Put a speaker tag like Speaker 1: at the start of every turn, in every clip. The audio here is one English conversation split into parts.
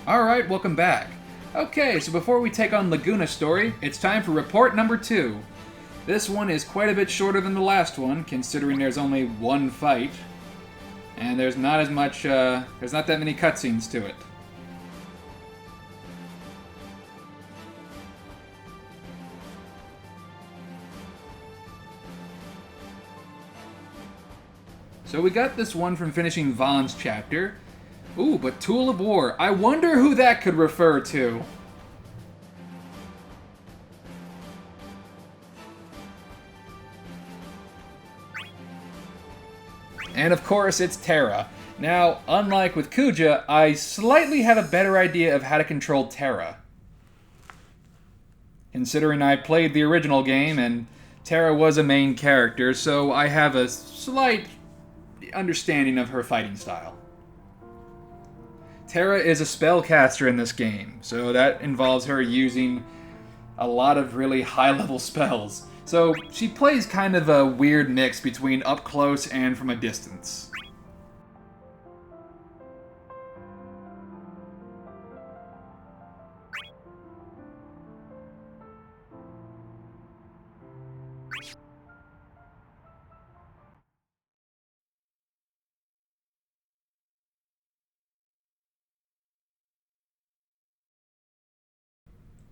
Speaker 1: Alright, welcome back. Okay, so before we take on Laguna story, it's time for report number 2. This one is quite a bit shorter than the last one, considering there's only one fight. And there's not as much, there's not that many cutscenes to it. So we got this one from finishing Vaughn's chapter. Ooh, but Tool of War. I wonder who that could refer to. And of course, it's Terra. Now, unlike with Kuja, I slightly have a better idea of how to control Terra. Considering I played the original game, and Terra was a main character, so I have a slight understanding of her fighting style. Terra is a spellcaster in this game, so that involves her using a lot of really high-level spells. So she plays kind of a weird mix between up close and from a distance.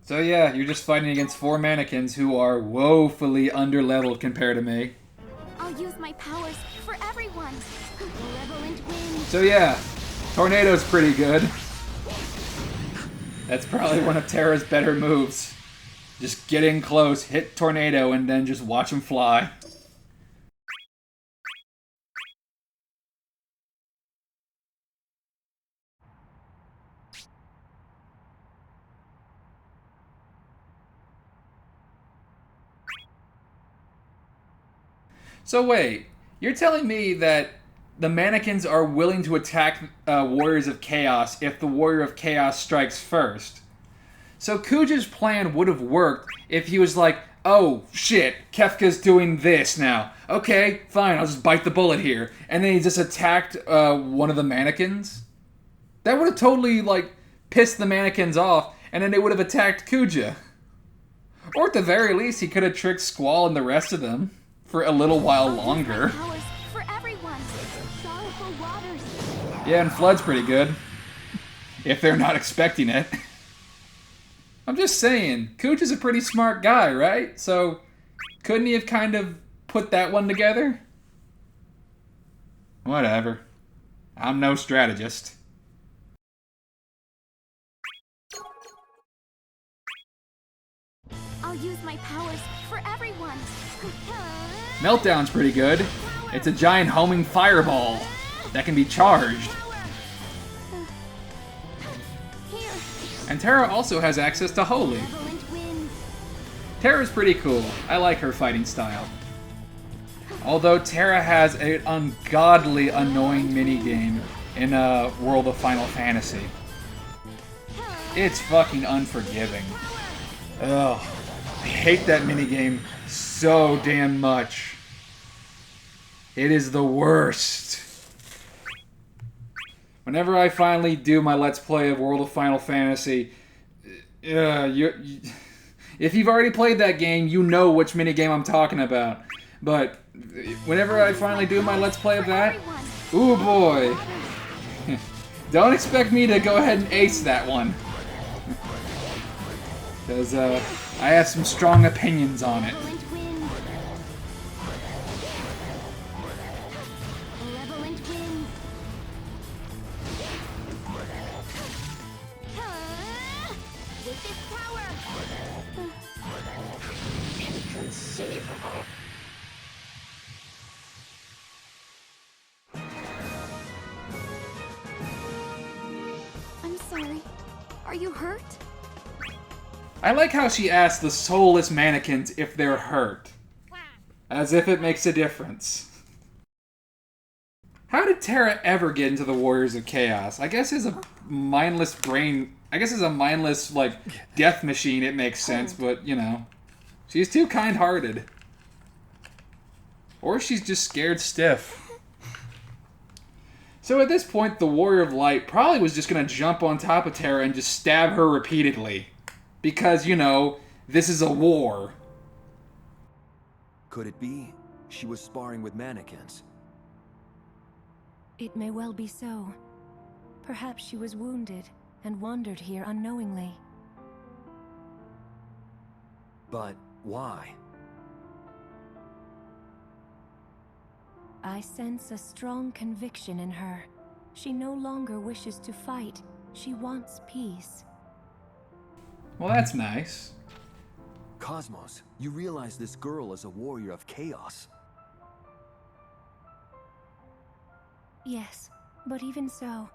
Speaker 1: So yeah, you're just fighting against 4 mannequins who are woefully underleveled compared to me.
Speaker 2: I'll use my powers for everyone. Malevolent wind.
Speaker 1: So yeah, Tornado's pretty good. That's probably one of Terra's better moves. Just get in close, hit Tornado, and then just watch him fly. So wait, you're telling me that the mannequins are willing to attack Warriors of Chaos if the Warrior of Chaos strikes first? So Kuja's plan would have worked if he was like, oh shit, Kefka's doing this now. Okay, fine, I'll just bite the bullet here. And then he just attacked one of the mannequins? That would have totally, like, pissed the mannequins off, and then they would have attacked Kuja. Or at the very least, he could have tricked Squall and the rest of them for a little while longer.
Speaker 2: For everyone. Sorrowful waters.
Speaker 1: Yeah, and Flood's pretty good. If they're not expecting it. I'm just saying, Cooch is a pretty smart guy, right? So, couldn't he have kind of put that one together? Whatever. I'm no strategist.
Speaker 2: I'll use my powers for everyone.
Speaker 1: Meltdown's pretty good. It's a giant homing fireball that can be charged.
Speaker 2: Here.
Speaker 1: And Terra also has access to Holy.
Speaker 2: Malevolent winds.
Speaker 1: Terra's pretty cool. I like her fighting style. Although Terra has an ungodly annoying minigame in World of Final Fantasy. It's fucking unforgiving. Ugh. I hate that minigame so damn much. It is the worst. Whenever I finally do my Let's Play of World of Final Fantasy, if you've already played that game, you know which minigame I'm talking about. But whenever I finally do my Let's Play of that, ooh boy. Don't expect me to go ahead and ace that one. Because I have some strong opinions on it.
Speaker 2: Malevolent wind. Malevolent wind. With this power. I'm sorry. Are you hurt?
Speaker 1: I like how she asks the soulless mannequins if they're hurt. As if it makes a difference. How did Terra ever get into the Warriors of Chaos? I guess as a mindless brain... I guess as a mindless, like, death machine it makes sense, but, you know. She's too kind-hearted. Or she's just scared stiff. So at this point, the Warrior of Light probably was just going to jump on top of Terra and just stab her repeatedly. Because, you know, this is a war.
Speaker 3: Could it be she was sparring with mannequins?
Speaker 4: It may well be so. Perhaps she was wounded and wandered here unknowingly.
Speaker 3: But why?
Speaker 4: I sense a strong conviction in her. She no longer wishes to fight. She wants peace.
Speaker 1: Well, that's nice.
Speaker 3: Cosmos, you realize this girl is a warrior of chaos.
Speaker 4: Yes, but even so,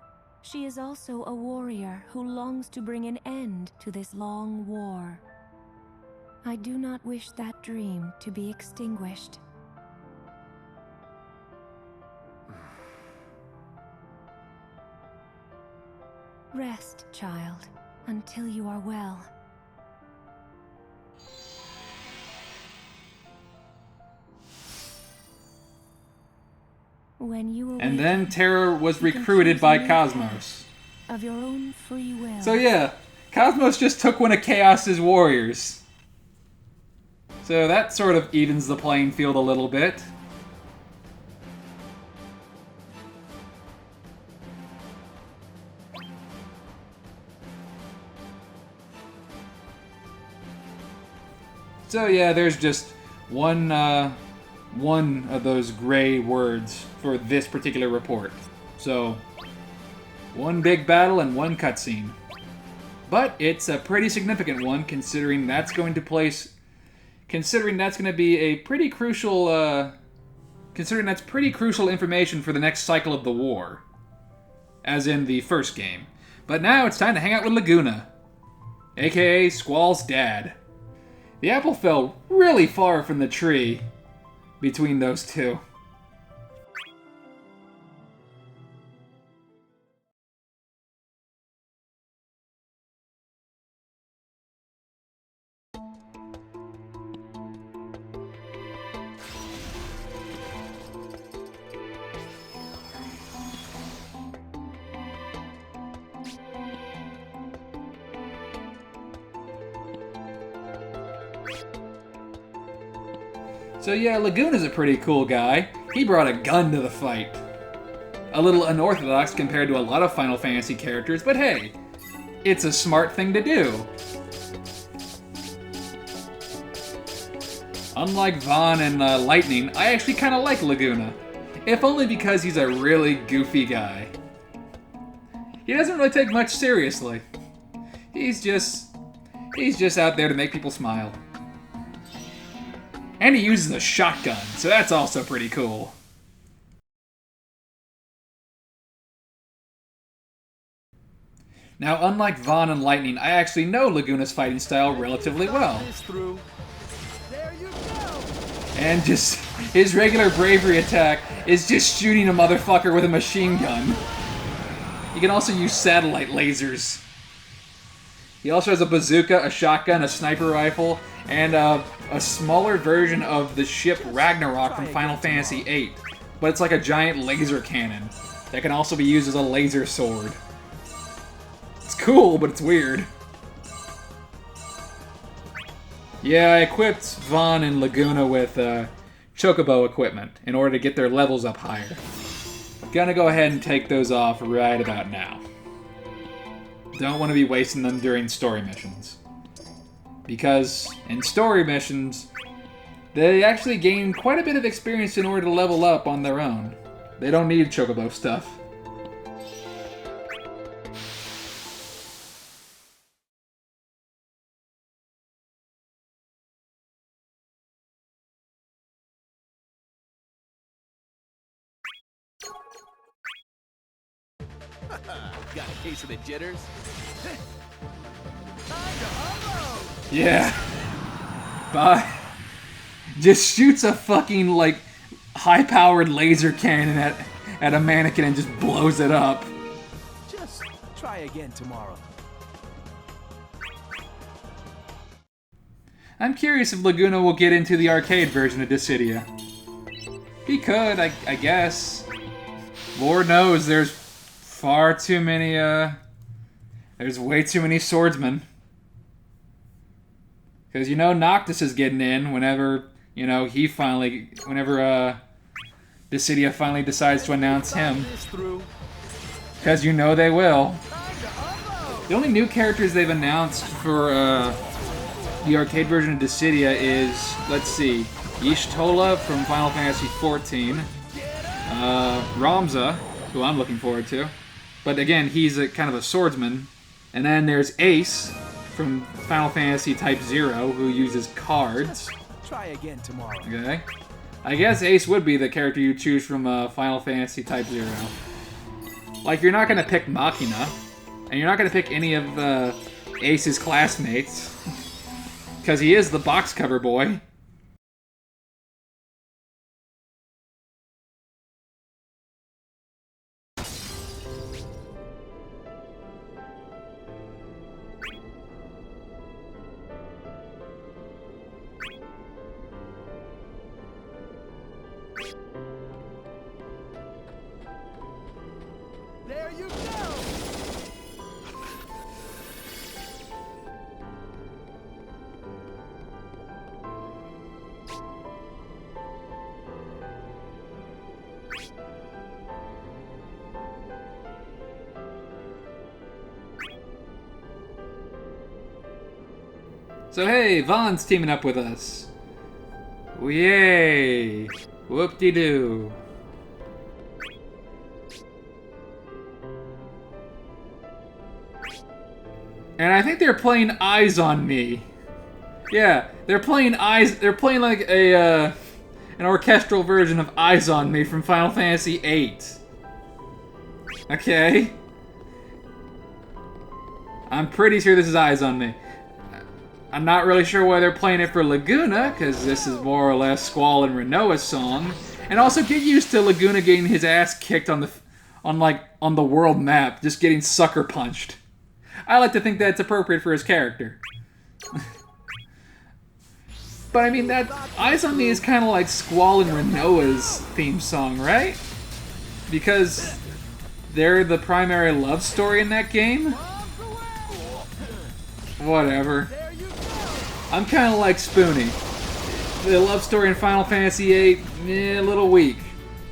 Speaker 4: she is also a warrior who longs to bring an end to this long war. I do not wish that dream to be extinguished. Rest, child, until you are well. When you
Speaker 1: And
Speaker 4: awaken,
Speaker 1: then Terra was
Speaker 4: you can
Speaker 1: recruited
Speaker 4: choose
Speaker 1: by
Speaker 4: a new
Speaker 1: Cosmos.
Speaker 4: path of your own free will.
Speaker 1: So yeah, Cosmos just took one of Chaos's warriors. So that sort of evens the playing field a little bit. So yeah, there's just one of those gray words for this particular report. So, one big battle and one cutscene. But it's a pretty significant one, considering that's going to be a pretty crucial, considering that's pretty crucial information for the next cycle of the war. As in the first game. But now it's time to hang out with Laguna, aka Squall's dad. The apple fell really far from the tree between those two. So yeah, Laguna's a pretty cool guy. He brought a gun to the fight. A little unorthodox compared to a lot of Final Fantasy characters, but hey, it's a smart thing to do. Unlike Vaughn and Lightning, I actually kind of like Laguna. If only because he's a really goofy guy. He doesn't really take much seriously. He's just out there to make people smile. And he uses a shotgun, so that's also pretty cool. Now, unlike Vaughn and Lightning, I actually know Laguna's fighting style relatively well. And just his regular bravery attack is just shooting a motherfucker with a machine gun. You can also use satellite lasers. He also has a bazooka, a shotgun, a sniper rifle, and a smaller version of the ship Ragnarok from Final Fantasy VIII. But it's like a giant laser cannon that can also be used as a laser sword. It's cool, but it's weird. Yeah, I equipped Vaughn and Laguna with Chocobo equipment in order to get their levels up higher. Gonna go ahead and take those off right about now. Don't want to be wasting them during story missions. Because in story missions, they actually gain quite a bit of experience in order to level up on their own. They don't need Chocobo stuff.
Speaker 5: Got a case of the jitters?
Speaker 1: Yeah. Bye. Just shoots a fucking, like, high-powered laser cannon at a mannequin and just blows it up.
Speaker 5: Just try again tomorrow.
Speaker 1: I'm curious if Laguna will get into the arcade version of Dissidia. He could, I guess. Lord knows there's far too many, there's way too many swordsmen. Because, you know, Noctis is getting in whenever, you know, whenever, Dissidia finally decides to announce him. Because you know they will. The only new characters they've announced for, the arcade version of Dissidia is, let's see, Y'shtola from Final Fantasy XIV, Ramza, who I'm looking forward to, but again, he's a kind of a swordsman, and then there's Ace from Final Fantasy Type 0, who uses cards.
Speaker 5: Try again tomorrow.
Speaker 1: Okay. I guess Ace would be the character you choose from Final Fantasy Type 0. Like, you're not gonna pick Machina, and you're not gonna pick any of Ace's classmates. Because he is the box cover boy.
Speaker 5: There you go!
Speaker 1: So hey, Vaughn's teaming up with us. Yay! Whoop-de-doo. And I think they're playing Eyes on Me. Yeah, they're playing like an orchestral version of Eyes on Me from Final Fantasy VIII. Okay. I'm pretty sure this is Eyes on Me. I'm not really sure why they're playing it for Laguna, because this is more or less Squall and Renoa's song. And also get used to Laguna getting his ass kicked on the world map, just getting sucker punched. I like to think that's appropriate for his character. But I mean, that Eyes on Me is kind of like Squall and Renoa's theme song, right? Because they're the primary love story in that game? Whatever. I'm kind of like Spoonie. The love story in Final Fantasy VIII, a little weak.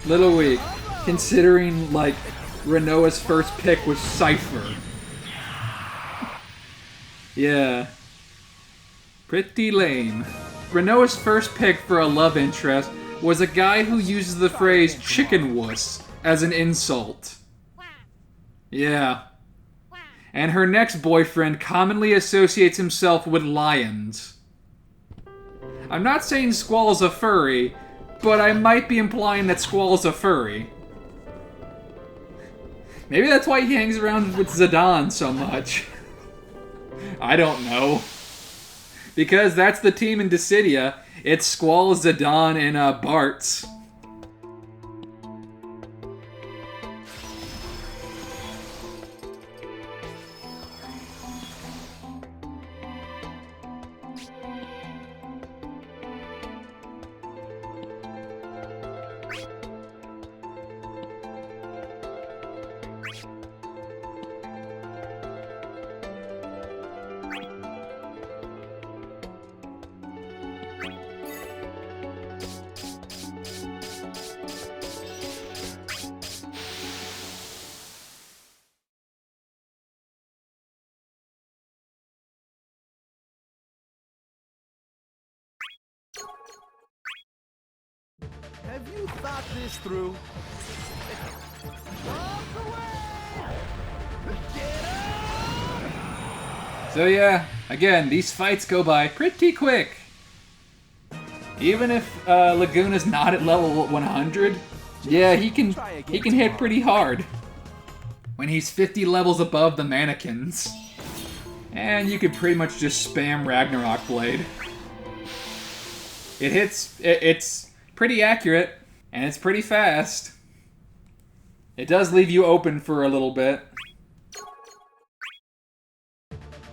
Speaker 1: Little weak. Considering, like, Renoa's first pick was Cypher. Yeah. Pretty lame. Renoa's first pick for a love interest was a guy who uses the phrase chicken wuss as an insult. Yeah. And her next boyfriend commonly associates himself with lions. I'm not saying Squall's a furry, but I might be implying that Squall's a furry. Maybe that's why he hangs around with Zidane so much. I don't know. Because that's the team in Dissidia. It's Squall, Zidane, and Bartz.
Speaker 5: Have you thought this through?
Speaker 1: So yeah, again, these fights go by pretty quick. Even if Laguna's not at level 100, yeah, he can hit pretty hard. When he's 50 levels above the mannequins. And you could pretty much just spam Ragnarok Blade. It hits, it's pretty accurate, and it's pretty fast. It does leave you open for a little bit.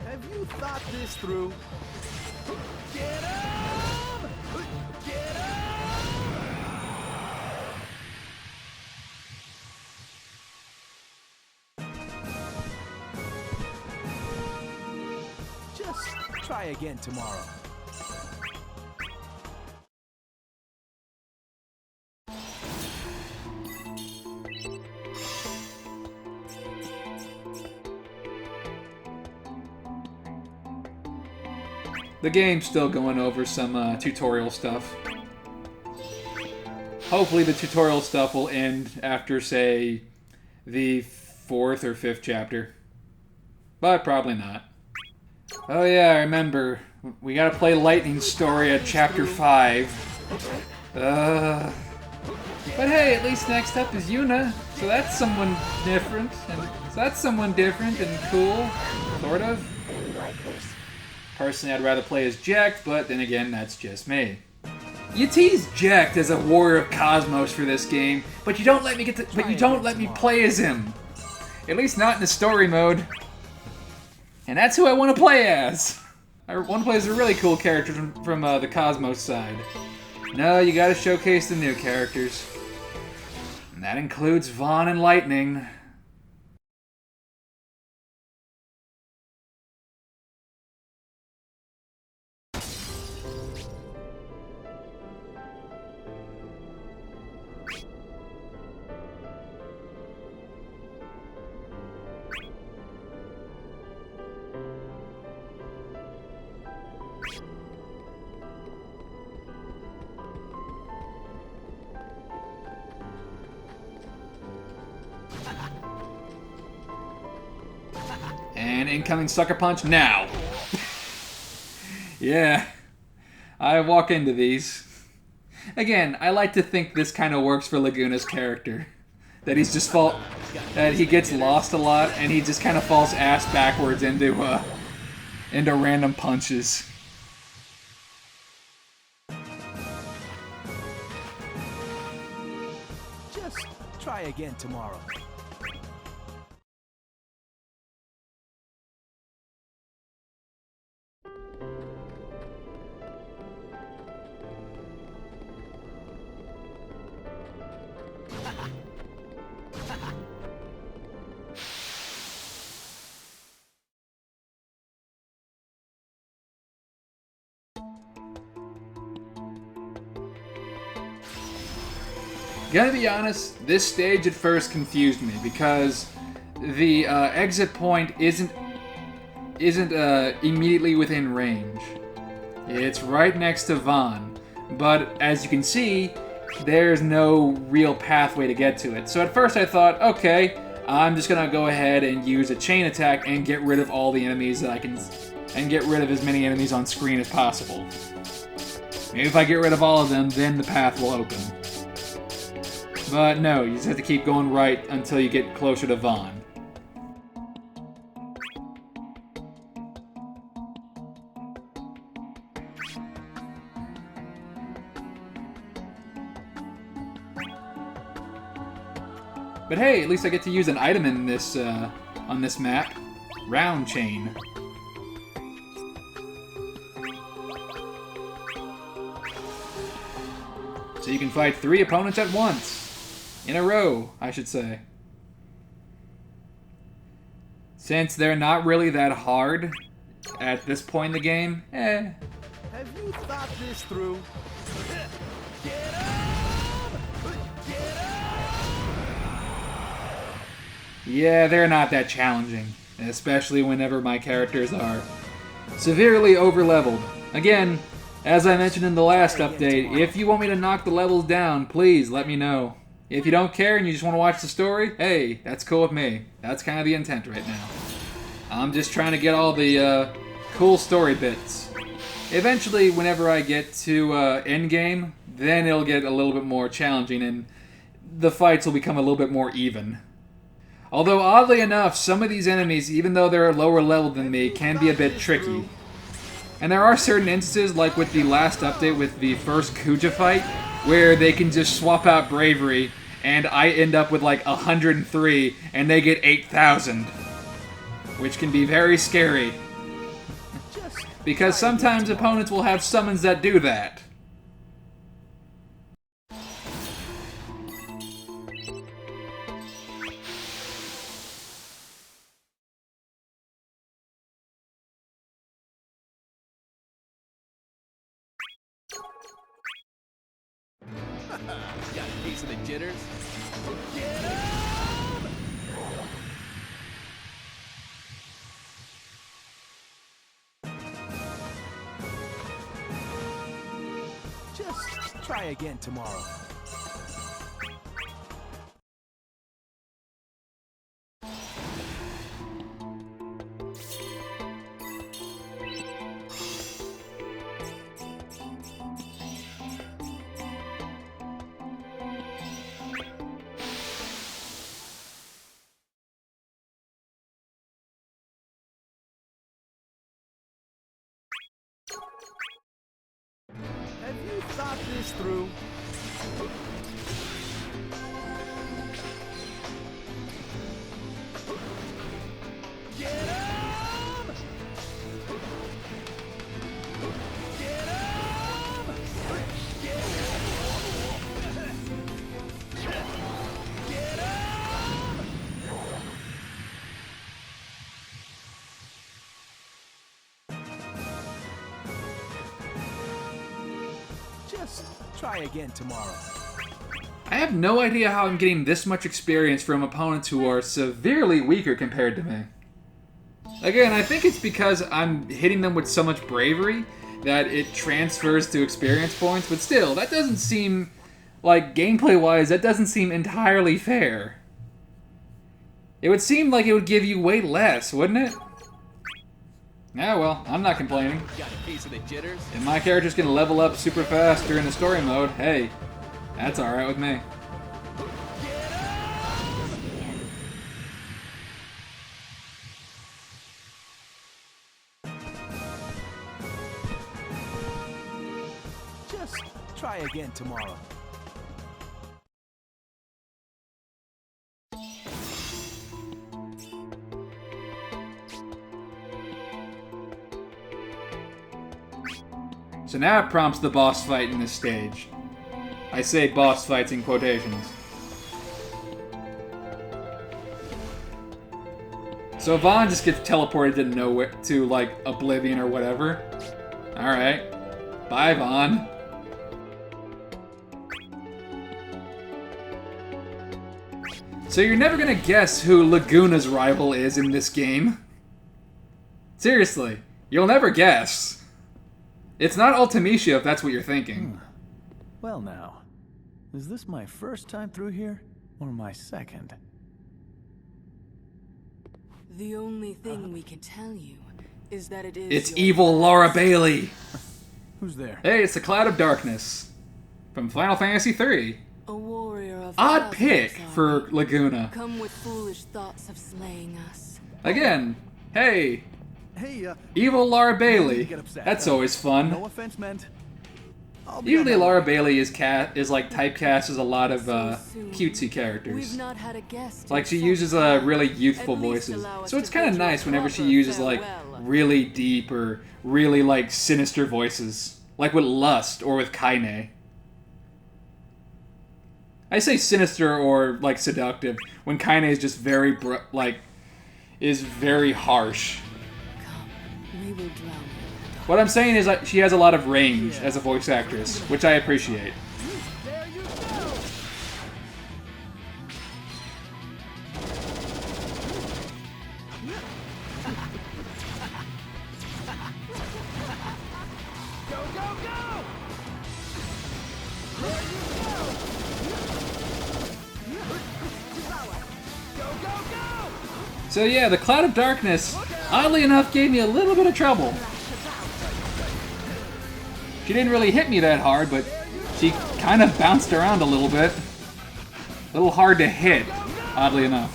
Speaker 5: Have you thought this through? Get him! Get him! try again tomorrow.
Speaker 1: The game's still going over some tutorial stuff. Hopefully the tutorial stuff will end after, say, the 4th or 5th chapter. But probably not. Oh yeah, I remember. We gotta play Lightning's story at chapter 5. But hey, at least next up is Yuna. So that's someone different. And cool. Sort of. Personally, I'd rather play as Jack, but then again, that's just me. You tease Jack as a warrior of Cosmos for this game, but you don't let me play as him. At least not in the story mode. And that's who I want to play as. I want to play as a really cool character from the Cosmos side. No, you gotta showcase the new characters. And that includes Vaughn and Lightning. And incoming Sucker Punch now. Yeah, I walk into these. Again, I like to think this kind of works for Laguna's character. That that he gets lost a lot and he just kind of falls ass backwards into random punches.
Speaker 5: Just try again tomorrow.
Speaker 1: Gotta be honest, this stage at first confused me because the exit point isn't immediately within range. It's right next to Vaughn, but as you can see, there's no real pathway to get to it. So at first I thought, okay, I'm just gonna go ahead and use a chain attack and get rid of all the enemies that I can, and get rid of as many enemies on screen as possible. Maybe if I get rid of all of them, then the path will open. But no, you just have to keep going right until you get closer to Vaughn. But hey, at least I get to use an item in this on this map. Round chain. So you can fight 3 opponents at once. In a row, I should say. Since they're not really that hard at this point in the game,
Speaker 5: Have you thought this through? Get up! Get up!
Speaker 1: yeah, they're not that challenging. Especially whenever my characters are severely over-leveled. Again, as I mentioned in the last update, if you want me to knock the levels down, please let me know. If you don't care and you just want to watch the story, hey, that's cool with me. That's kind of the intent right now. I'm just trying to get all the cool story bits. Eventually, whenever I get to endgame, then it'll get a little bit more challenging and the fights will become a little bit more even. Although, oddly enough, some of these enemies, even though they're lower level than me, can be a bit tricky. And there are certain instances, like with the last update with the first Kuja fight, where they can just swap out bravery, and I end up with like 103, and they get 8,000. Which can be very scary. Because sometimes opponents will have summons that do that.
Speaker 5: Got a piece of the jitters? Get him! Just try again tomorrow. Have you thought this through? Get him! Get him! Get him! Just try again tomorrow.
Speaker 1: I have no idea how I'm getting this much experience from opponents who are severely weaker compared to me. Again, I think it's because I'm hitting them with so much bravery that it transfers to experience points, but still, that doesn't seem, like, gameplay-wise, that doesn't seem entirely fair. It would seem like it would give you way less, wouldn't it? Yeah, well, I'm not complaining.
Speaker 5: Got a piece of the jitters?
Speaker 1: If my character's gonna level up super fast during the story mode, hey, that's alright with me.
Speaker 5: Just try again tomorrow.
Speaker 1: So now it prompts the boss fight in this stage. I say boss fights in quotations. So Vaughn just gets teleported to nowhere, to like Oblivion or whatever. Alright. Bye, Vaughn. So you're never gonna guess who Laguna's rival is in this game. Seriously, you'll never guess. It's not Ultimecia if that's what you're thinking.
Speaker 5: Well now, is this my first time through here, or my second?
Speaker 6: The only thing we can tell you is that it is.
Speaker 1: It's
Speaker 6: your
Speaker 1: evil Laura Bailey.
Speaker 5: Who's there?
Speaker 1: Hey, it's the Cloud of Darkness from Final Fantasy III.
Speaker 6: A warrior of
Speaker 1: Odd
Speaker 6: cosmos
Speaker 1: pick
Speaker 6: army.
Speaker 1: for Laguna.
Speaker 6: Come with foolish thoughts of slaying us.
Speaker 1: Again, hey,
Speaker 5: Hey,
Speaker 1: evil Laura
Speaker 5: don't
Speaker 1: Bailey.
Speaker 5: get upset.
Speaker 1: That's always fun.
Speaker 5: No offense meant. I'll be
Speaker 1: Usually
Speaker 5: on my
Speaker 1: Laura
Speaker 5: way.
Speaker 1: Bailey is like typecast as a lot of
Speaker 6: So soon.
Speaker 1: cutesy characters.
Speaker 6: We've not had a guest.
Speaker 1: Like
Speaker 6: in
Speaker 1: she
Speaker 6: some
Speaker 1: uses
Speaker 6: time.
Speaker 1: really youthful
Speaker 6: At least
Speaker 1: voices.
Speaker 6: allow us
Speaker 1: So it's
Speaker 6: to
Speaker 1: kind of
Speaker 6: bid you a
Speaker 1: nice whenever she
Speaker 6: proper
Speaker 1: uses like
Speaker 6: farewell.
Speaker 1: really deep or really like sinister voices. Like with Lust or with Kaine. I say sinister or like seductive when Kaine is just very is very harsh.
Speaker 6: Come, we will drown you.
Speaker 1: What I'm saying is that she has a lot of range as a voice actress, which I appreciate.
Speaker 5: There you go. Go, go, go! There you go! Go, go, go!
Speaker 1: So yeah, the Cloud of Darkness, oddly enough, gave me a little bit of trouble. She didn't really hit me that hard, but she kind of bounced around a little bit. A little hard to hit, oddly enough.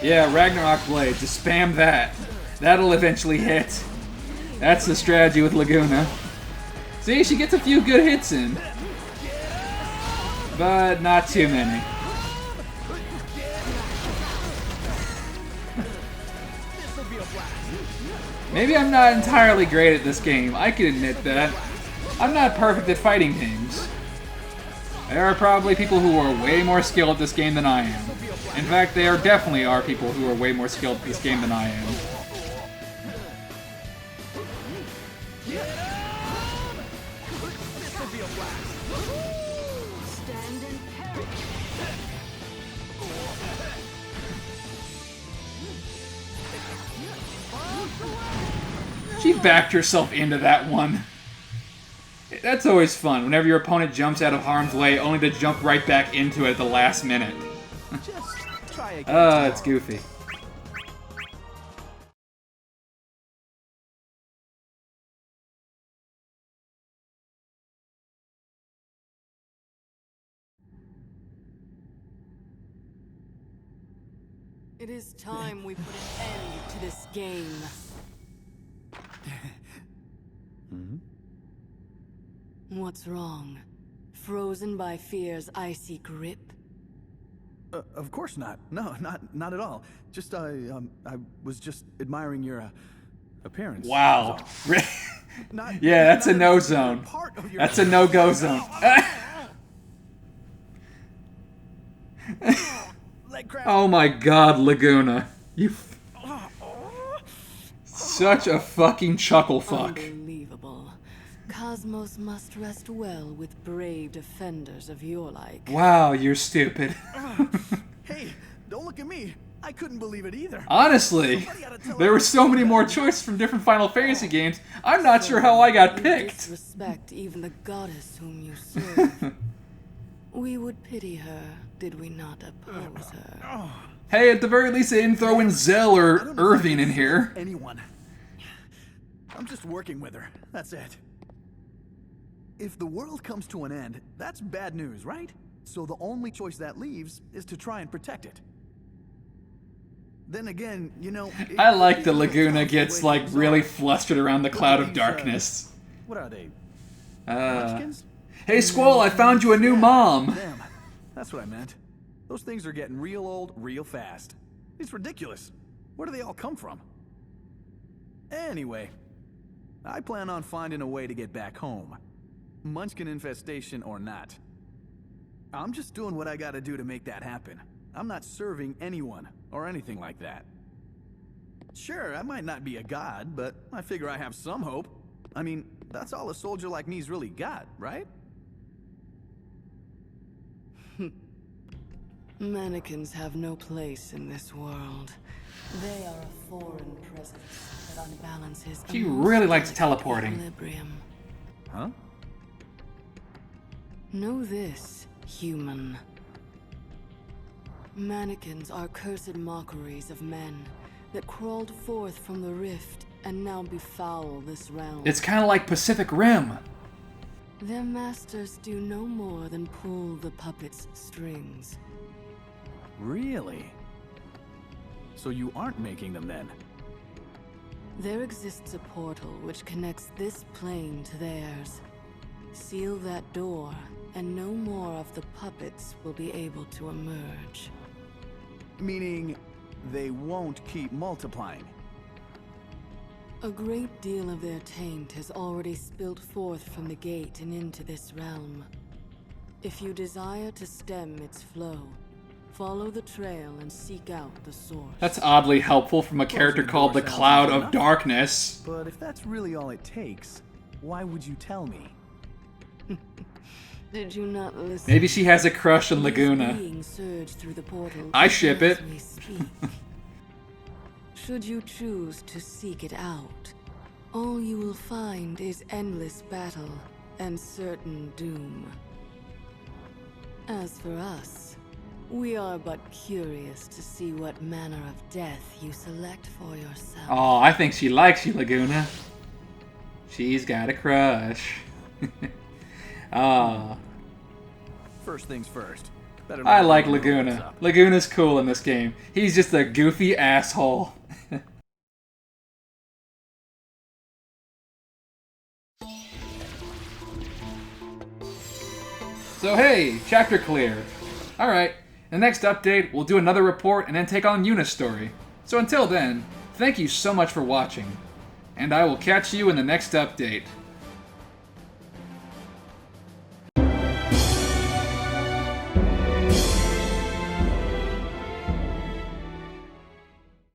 Speaker 1: Yeah, Ragnarok Blade, just spam that. That'll eventually hit. That's the strategy with Laguna. See, she gets a few good hits in. But not too many. Maybe I'm not entirely great at this game, I can admit that. I'm not perfect at fighting games. There are probably people who are way more skilled at this game than I am. In fact, there definitely are people who are way more skilled at this game than I am. She backed herself into that one. That's always fun, whenever your opponent jumps out of harm's way, only to jump right back into it at the last minute. It's goofy.
Speaker 6: It is time we put an end to this game. What's wrong? Frozen by fear's icy grip?
Speaker 5: Of course not. No, not at all. Just, I was just admiring your, appearance.
Speaker 1: Wow.
Speaker 5: Not,
Speaker 1: Yeah, that's a
Speaker 5: not
Speaker 1: no
Speaker 5: even
Speaker 1: zone.
Speaker 5: part of your-
Speaker 1: That's a no-go zone.
Speaker 5: Leg cramp.
Speaker 1: Oh my god, Laguna. You... Such a fucking chuckle fuck.
Speaker 6: Unbelievable. Cosmos must rest well with brave defenders of your like.
Speaker 1: Wow, you're stupid.
Speaker 5: Hey, don't look at me. I couldn't believe it either.
Speaker 1: Honestly, there were so many more choices from different Final Fantasy games, I'm not sure how I got
Speaker 6: You
Speaker 1: picked.
Speaker 6: disrespect even the goddess whom you serve. We would pity her, did we not oppose her?
Speaker 1: Hey, at the very least they didn't throw in Zell
Speaker 5: I
Speaker 1: or
Speaker 5: don't know if I
Speaker 1: Irving
Speaker 5: can
Speaker 1: in here.
Speaker 5: serve anyone. I'm just working with her. That's it. If the world comes to an end, that's bad news, right? So the only choice that leaves is to try and protect it. Then again, you know...
Speaker 1: I like the Laguna gets, like, really flustered around the cloud of darkness.
Speaker 5: What are they?
Speaker 1: Uh...
Speaker 5: Munchkins?
Speaker 1: Hey, Squall, I found you a new mom!
Speaker 5: Damn, that's what I meant. Those things are getting real old real fast. It's ridiculous. Where do they all come from? Anyway, I plan on finding a way to get back home. Munchkin infestation or not. I'm just doing what I gotta do to make that happen. I'm not serving anyone or anything like that. Sure, I might not be a god, but I figure I have some hope. I mean, that's all a soldier like me's really got, right?
Speaker 6: Mannequins have no place in this world. They are a foreign presence that unbalances
Speaker 1: She
Speaker 6: a most
Speaker 1: really likes
Speaker 6: delicate
Speaker 1: teleporting.
Speaker 6: equilibrium.
Speaker 5: Huh?
Speaker 6: Know this, human. Mannequins are cursed mockeries of men that crawled forth from the rift and now befoul this realm.
Speaker 1: It's kind of like Pacific Rim.
Speaker 6: Their masters do no more than pull the puppet's strings.
Speaker 5: Really? So you aren't making them then?
Speaker 6: There exists a portal which connects this plane to theirs. Seal that door, and no more of the puppets will be able to emerge.
Speaker 5: Meaning, they won't keep multiplying.
Speaker 6: A great deal of their taint has already spilt forth from the gate and into this realm. If you desire to stem its flow, follow the trail and seek out the source.
Speaker 1: That's oddly helpful from a character called the Cloud of Darkness.
Speaker 5: But if that's really all it takes, why would you tell me?
Speaker 6: Did you not listen?
Speaker 1: Maybe she has a crush on
Speaker 6: These
Speaker 1: Laguna.
Speaker 6: beings surge through the portal
Speaker 1: I ship
Speaker 6: as
Speaker 1: it.
Speaker 6: we speak. Should you choose to seek it out, all you will find is endless battle and certain doom. As for us, we are but curious to see what manner of death you select for yourself.
Speaker 1: Oh, I think she likes you, Laguna. She's got a crush. Ah,
Speaker 5: First things first. Better
Speaker 1: I
Speaker 5: not
Speaker 1: like
Speaker 5: know what's
Speaker 1: Laguna.
Speaker 5: up.
Speaker 1: Laguna's cool in this game. He's just a goofy asshole. So hey, chapter clear. Alright, in the next update, we'll do another report and then take on Yuna's story. So until then, thank you so much for watching, and I will catch you in the next update.